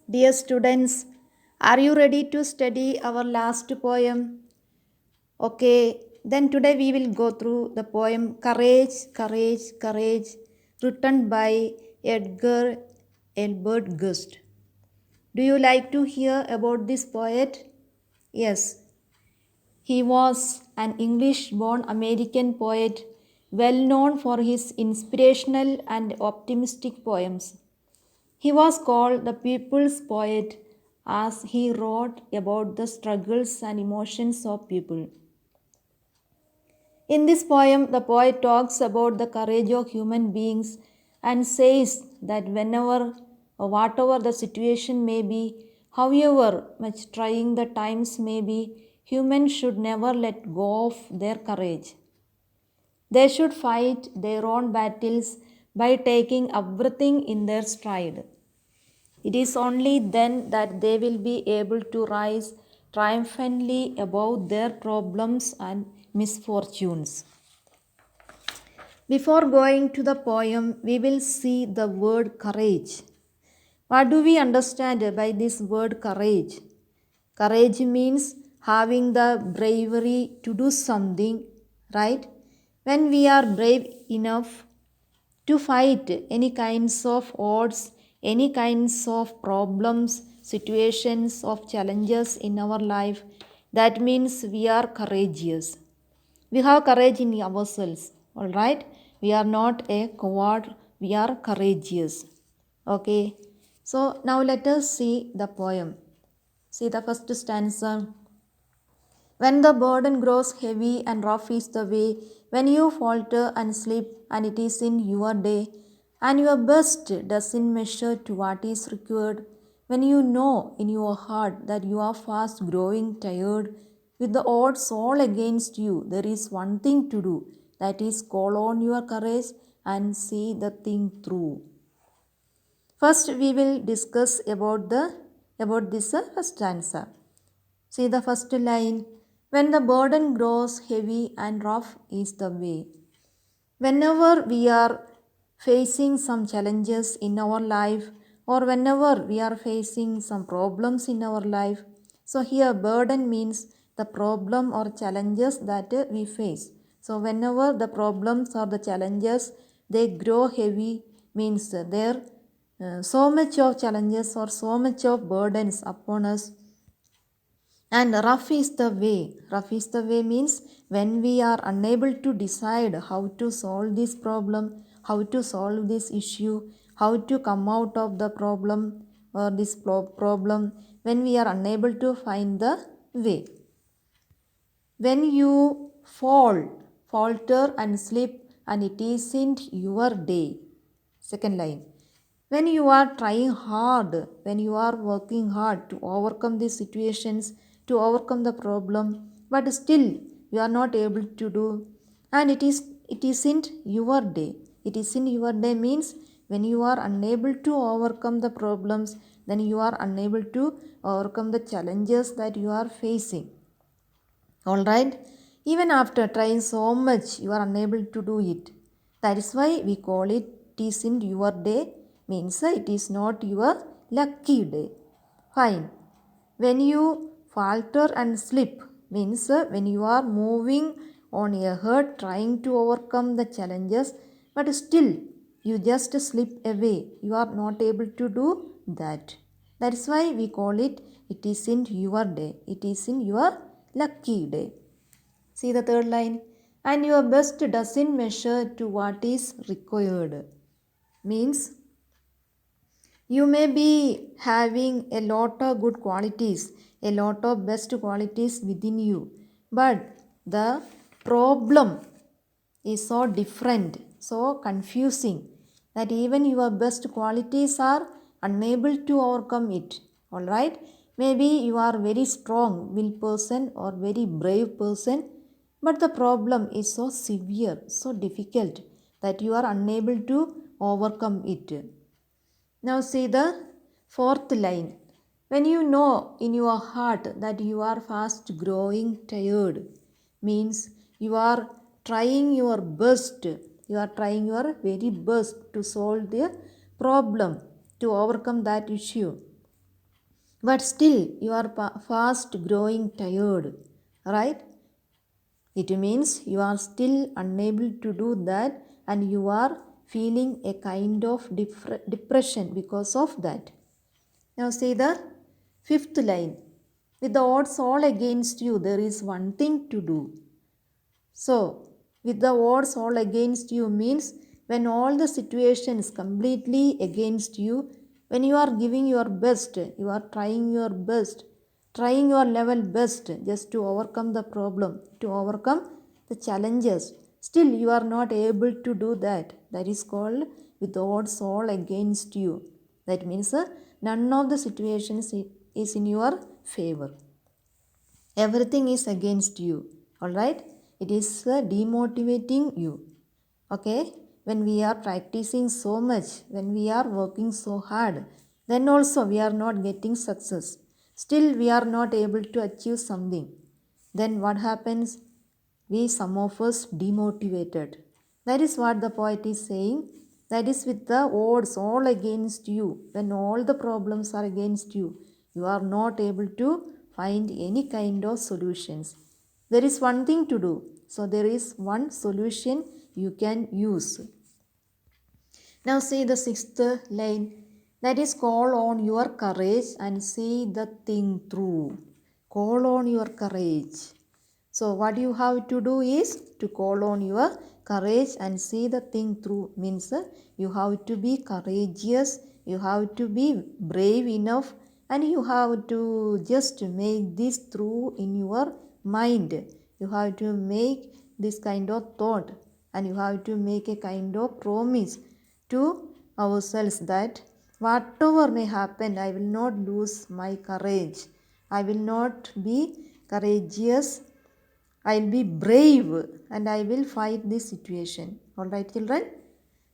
Dear students, are you ready to study our last poem? Okay, then today we will go through the poem Courage, Courage, Courage, written by Edgar Albert Gust. Do you like to hear about this poet? Yes, he was an English born American poet, well known for his inspirational and optimistic poems. He was called the people's poet as he wrote about the struggles and emotions of people. In this poem, the poet talks about the courage of human beings and says that whenever or whatever the situation may be, however much trying the times may be, humans should never let go of their courage. They should fight their own battles by taking everything in their stride. It is only then that they will be able to rise triumphantly above their problems and misfortunes. Before going to the poem, we will see the word courage. What do we understand by this word courage? Courage means having the bravery to do something, right? When we are brave enough to fight any kinds of odds, any kinds of problems, situations of challenges in our life, that means we are courageous. We have courage in ourselves, all right? We are not a coward, we are courageous. Okay, so now let us see the poem. See the first stanza. When the burden grows heavy and rough is the way, when you falter and slip, and it is in your day, and your best doesn't measure to what is required, when you know in your heart that you are fast growing tired, with the odds all against you, there is one thing to do, that is call on your courage and see the thing through. First, we will discuss about this first stanza. See the first line. When the burden grows heavy and rough is the way. Whenever we are facing some challenges in our life, or whenever we are facing some problems in our life, so here burden means the problem or challenges that we face. So whenever the problems or the challenges they grow heavy means there so much of challenges or so much of burdens upon us, and rough is the way. Rough is the way means when we are unable to decide how to solve this problem, how to solve this issue, how to come out of the problem or this problem, when we are unable to find the way. When you falter and slip, and it isn't your day. Second line. When you are trying hard, when you are working hard to overcome these situations, to overcome the problem, but still you are not able to do, and it isn't your day. It isn't your day means when you are unable to overcome the problems, then you are unable to overcome the challenges that you are facing. All right, even after trying so much you are unable to do it. That is why we call it isn't your day, means it is not your lucky day. Fine. When you falter and slip means when you are moving on a hurt trying to overcome the challenges, but still you just slip away, you are not able to do that. That is why we call it isn't your day, it is in your lucky day. See the third line. And your best doesn't measure to what is required. Means you may be having a lot of good qualities, a lot of best qualities within you, but the problem is so different, so confusing, that even your best qualities are unable to overcome it. All right, maybe you are very strong will person or very brave person, but the problem is so severe, so difficult, that you are unable to overcome it. Now see the fourth line. When you know in your heart that you are fast growing tired, means you are trying your best, you are trying your very best to solve the problem, to overcome that issue. but still you are fast growing tired, right? It means you are still unable to do that and you are feeling a kind of depression because of that. Now see the fifth line. With the odds all against you, there is one thing to do. So, with the odds all against you means when all the situations completely against you, when you are giving your best, you are trying your best, trying your level best just to overcome the problem, to overcome the challenges. Still, you are not able to do that. That is called with the odds all against you. That means none of the situations is in your favor. Everything is against you. All right, it is demotivating you. Okay, when we are practicing so much, when we are working so hard, then also we are not getting success, still we are not able to achieve something, then what happens? We, some of us, demotivated. That is what the poet is saying. That is with the odds all against you, when all the problems are against you, you are not able to find any kind of solutions. There is one thing to do. So there is one solution you can use. Now see the sixth line. That is, call on your courage and see the thing through. Call on your courage. So what you have to do is to call on your courage and see the thing through. Means you have to be courageous, you have to be brave enough, and you have to just make this through in your mind. You have to make this kind of thought and you have to make a kind of promise to ourselves that whatever may happen, I will not lose my courage. I will not be courageous. I will be brave and I will fight this situation. Alright, children?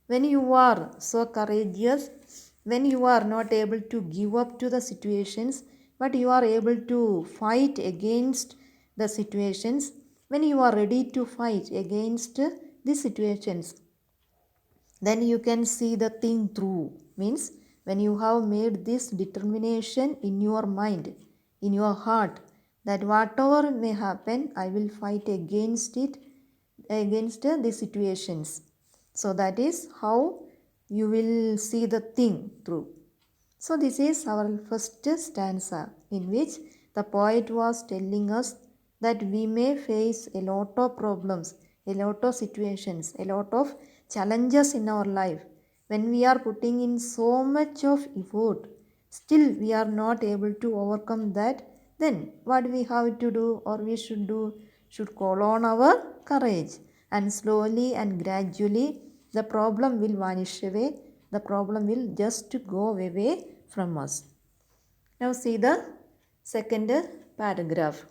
When you are so courageous, when you are not able to give up to the situations, but you are able to fight against the situations, when you are ready to fight against the situations, then you can see the thing through. Means when you have made this determination in your mind, in your heart, that whatever may happen, I will fight against it, against the situations. So that is how you will see the thing through. So this is our first stanza, in which the poet was telling us that we may face a lot of problems, a lot of situations, a lot of challenges in our life. When we are putting in so much of effort, still we are not able to overcome that, then what we have to do or we should do, should call on our courage, and slowly and gradually the problem will vanish away, the problem will just go away from us. Now see the second paragraph.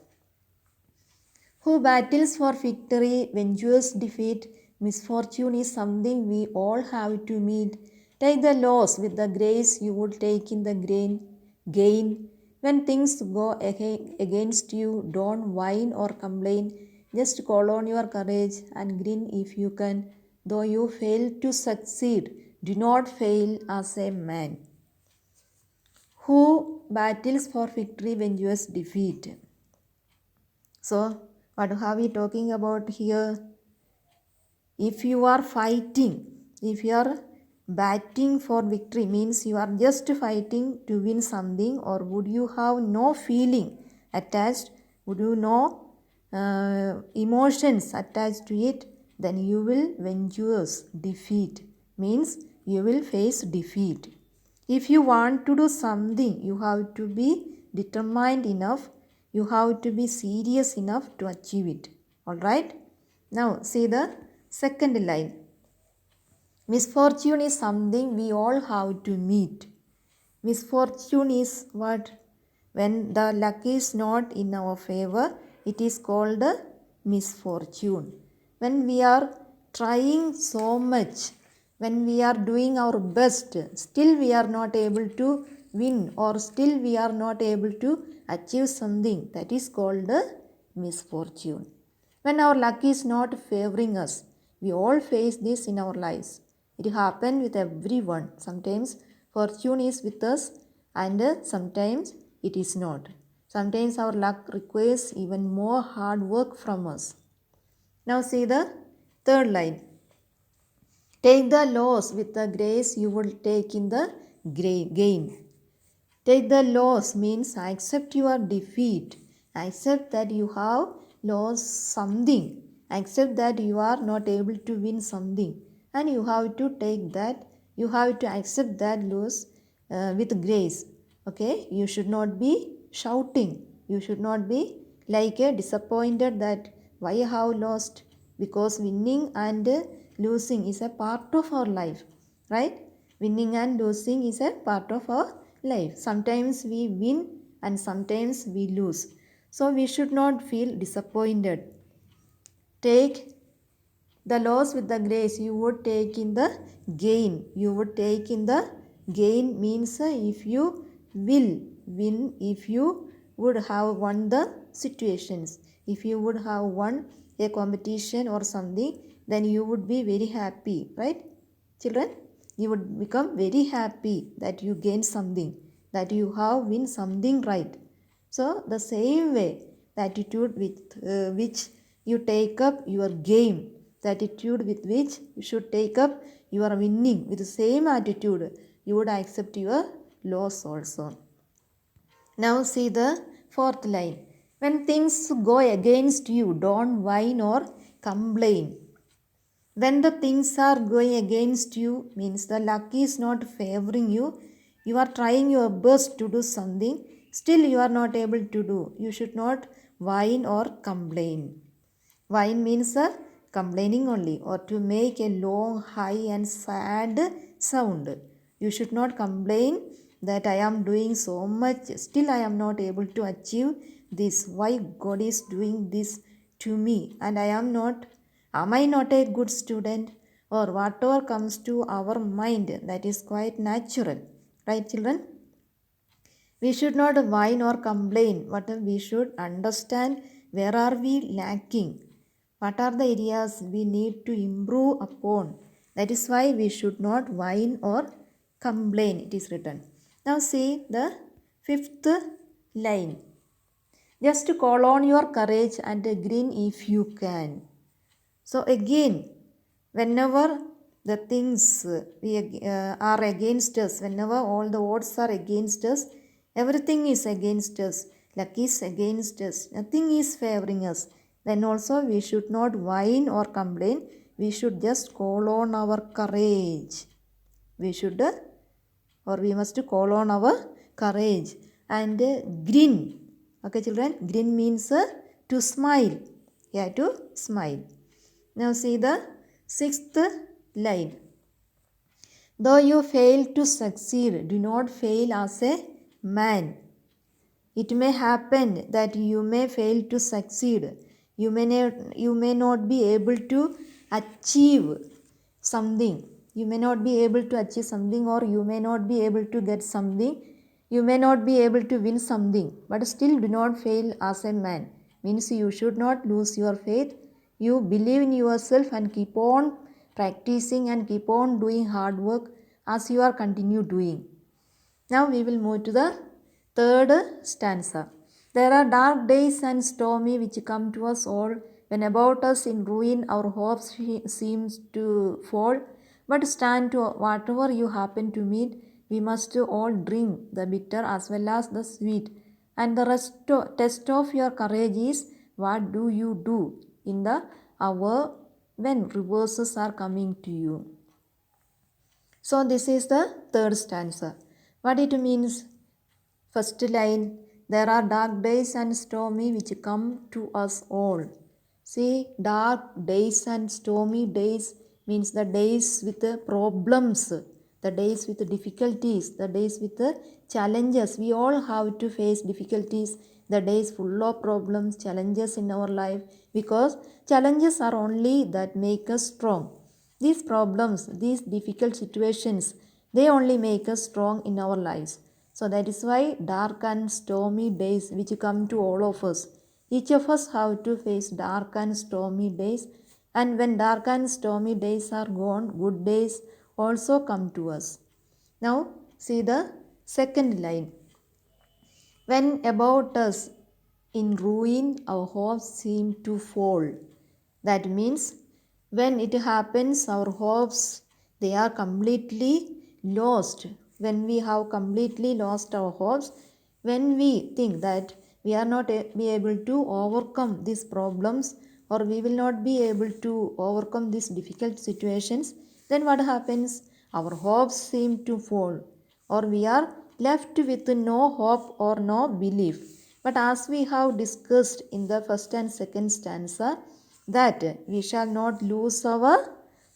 Who battles for victory, ventures defeat, misfortune is something we all have to meet. Take the loss with the grace you would take in the gain. When things go against you, don't whine or complain. Just call on your courage and grin if you can. Though you fail to succeed, do not fail as a man. Who battles for victory, ventures defeat. So, what are we talking about here? If you are fighting, if you are batting for victory, means you are just fighting to win something, or would you have no feeling attached, would you know emotions attached to it, then you will venture defeat, means you will face defeat. If you want to do something, you have to be determined enough, you have to be serious enough to achieve it. Alright? Now see the second line. Misfortune is something we all have to meet. Misfortune is what? When the luck is not in our favor, it is called a misfortune. When we are trying so much, when we are doing our best, still we are not able to win, or still we are not able to achieve something, that is called a misfortune. When our luck is not favoring us, we all face this in our lives. It happens with everyone. Sometimes fortune is with us and sometimes it is not. Sometimes our luck requires even more hard work from us. Now see the third line. Take the loss with the grace you will take in the gain. Take the loss means accept your defeat. Accept that you have lost something. Accept that you are not able to win something. And you have to take that, you have to accept that loss with grace. Okay, you should not be shouting. You should not be like a disappointed that why I have lost, because winning and losing is a part of our life, right? Winning and losing is a part of our life. Sometimes we win and sometimes we lose. So we should not feel disappointed. Take the loss with the grace you would take in the gain. You would take in the gain means if you will win, if you would have won the situations, if you would have won a competition or something, then you would be very happy, right, children? You would become very happy that you gain something, that you have win something, right? So the same way, the attitude with which you take up your game, the attitude with which you should take up your winning, with the same attitude you would accept your loss also. Now see the fourth line. When things go against you, don't whine or complain. When the things are going against you, means the luck is not favoring you, you are trying your best to do something, still you are not able to do. You should not whine or complain. Whine means complaining only, or to make a long, high and sad sound. You should not complain that I am doing so much, still I am not able to achieve this. Why God is doing this to me and I am not, am I not a good student? Or whatever comes to our mind, that is quite natural. Right, children? We should not whine or complain, but we should understand where are we lacking, what are the areas we need to improve upon. That is why we should not whine or complain, it is written. Now see the fifth line. Just call on your courage and grin if you can. So again, whenever the things are against us, whenever all the odds are against us, everything is against us, luck is against us, nothing is favoring us, then also we should not whine or complain. We should just call on our courage. We should or we must call on our courage and grin. Okay, children, grin means to smile. Yeah, to smile. Now see the sixth line. Though you fail to succeed, do not fail as a man. It may happen that you may fail to succeed. You may not be able to achieve something. You may not be able to achieve something, or you may not be able to get something. You may not be able to win something, but still do not fail as a man. Means you should not lose your faith. You believe in yourself and keep on practicing and keep on doing hard work as you are continue doing. Now we will move to the third stanza. There are dark days and stormy which come to us all, when about us in ruin our hopes seems to fall. But stand to whatever you happen to meet, we must all drink the bitter as well as the sweet. And the test of your courage is, what do you do in the hour when reverses are coming to you? So this is the third stanza. What it means? First line, there are dark days and stormy which come to us all. See, dark days and stormy days means the days with the problems, the days with the difficulties, the days with the challenges. We all have to face difficulties, the days full of problems, challenges in our life, because challenges are only that make us strong. These problems, these difficult situations, they only make us strong in our lives. So that is why dark and stormy days which come to all of us. Each of us have to face dark and stormy days, and when dark and stormy days are gone, good days also come to us. Now see the second line. When about us in ruin, our hopes seem to fall. That means when it happens, our hopes they are completely lost. When we have completely lost our hopes, when we think that we are not be able to overcome these problems, or we will not be able to overcome these difficult situations, then what happens? Our hopes seem to fall, or we are left with no hope or no belief. But as we have discussed in the first and second stanza, that we shall not lose our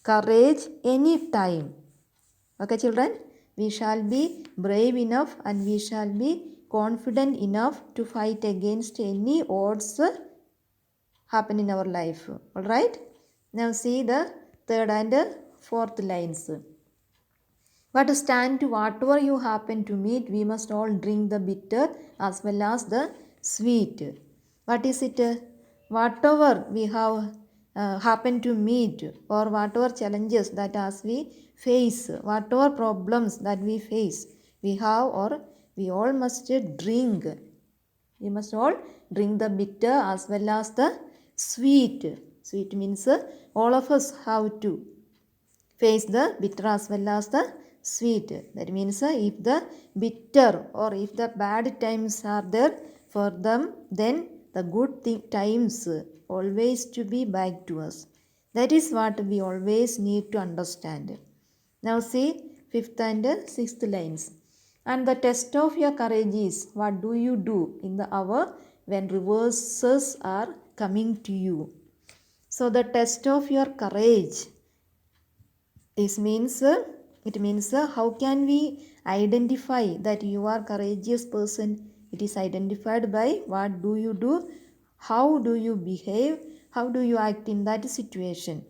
courage any time. Okay, children, we shall be brave enough and we shall be confident enough to fight against any odds happen in our life. All right. Now see the third and fourth lines. But stand to whatever you happen to meet, we must all drink the bitter as well as the sweet. What is it? Whatever we have happen to meet, or whatever challenges that as we face, whatever problems that we face, we have, or we all must drink. We must all drink the bitter as well as the sweet. Sweet means all of us have to face the bitter as well as the sweet. That means if the bitter or if the bad times are there for them, then the good times always to be back to us. That is what we always need to understand. Now see fifth and sixth lines. And the test of your courage is, what do you do in the hour when reverses are coming to you? So the test of your courage, this means it means how can we identify that you are courageous person? It is identified by what do you do, how do you behave, how do you act in that situation.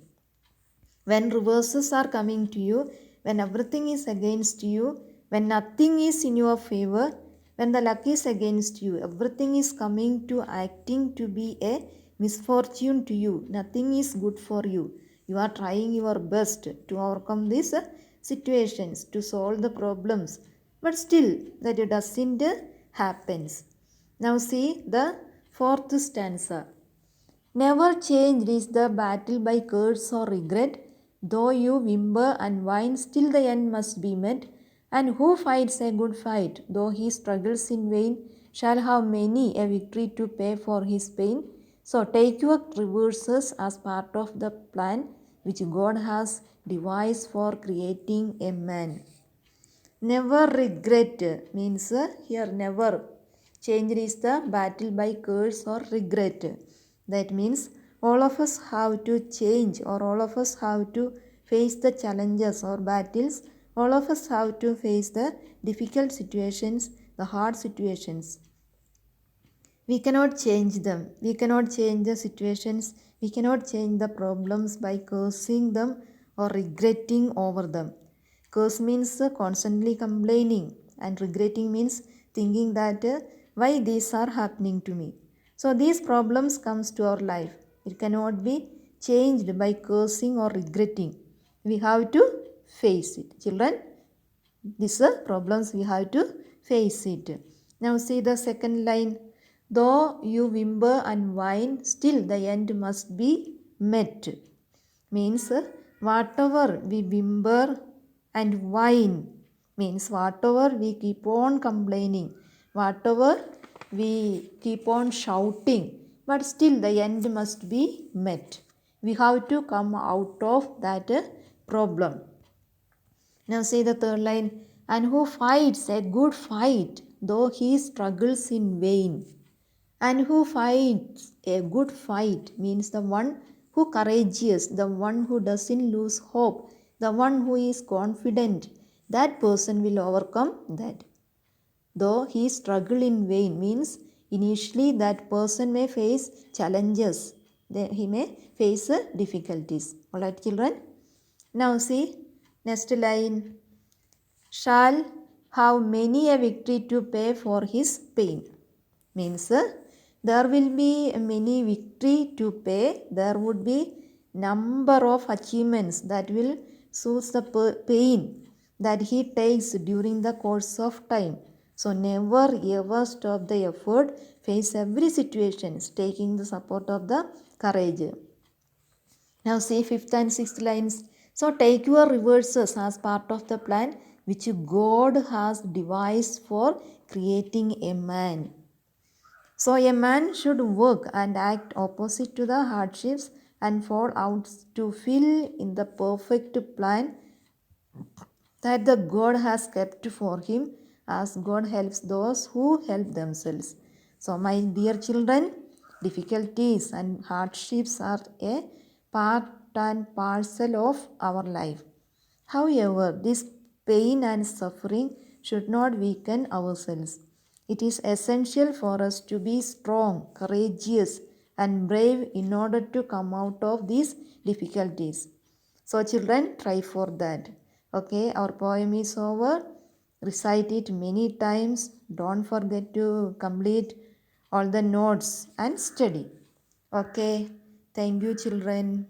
When reverses are coming to you, when everything is against you, when nothing is in your favor, when the luck is against you, everything is coming to acting to be a misfortune to you, nothing is good for you. You are trying your best to overcome these situations, to solve the problems, but still that it doesn't happens. Now see the fourth stanza. Never changed is the battle by curse or regret. Though you whimper and whine, still the end must be met. And who fights a good fight, though he struggles in vain, shall have many a victory to pay for his pain. So take your reverses as part of the plan which God has devised for creating a man. Never regret means here never. Change is the battle by curse or regret. That means all of us have to change, or all of us have to face the challenges or battles. All of us have to face the difficult situations, the hard situations. We cannot change them. We cannot change the situations. We cannot change the problems by cursing them or regretting over them. Curse means constantly complaining, and regretting means thinking that why these are happening to me. So these problems comes to our life. It cannot be changed by cursing or regretting. We have to face it. Children, these are problems we have to face it. Now see the second line. Though you whimper and whine, still the end must be met. Means whatever we whimper and whine, means whatever we keep on complaining, whatever we keep on shouting, but still the end must be met. We have to come out of that problem. Now say the third line. And who fights a good fight, though he struggles in vain. And who fights a good fight means the one who courageous, the one who doesn't lose hope, the one who is confident. That person will overcome that. Though he struggle in vain means initially that person may face challenges. He may face difficulties. Alright, children. Now see next line. Shall have many a victory to pay for his pain. Means there will be many victory to pay. There would be number of achievements that will soothe the pain that he takes during the course of time. So never ever stop the effort, face every situation, taking the support of the courage. Now see fifth and sixth lines. So take your reverses as part of the plan which God has devised for creating a man. So a man should work and act opposite to the hardships and fallouts to fill in the perfect plan that the God has kept for him, as God helps those who help themselves. So my dear children, difficulties and hardships are a part and parcel of our life. However, this pain and suffering should not weaken ourselves. It is essential for us to be strong, courageous, and brave in order to come out of these difficulties. So, children, try for that. Okay, our poem is over. Recite it many times. Don't forget to complete all the notes and study. Okay, thank you, children.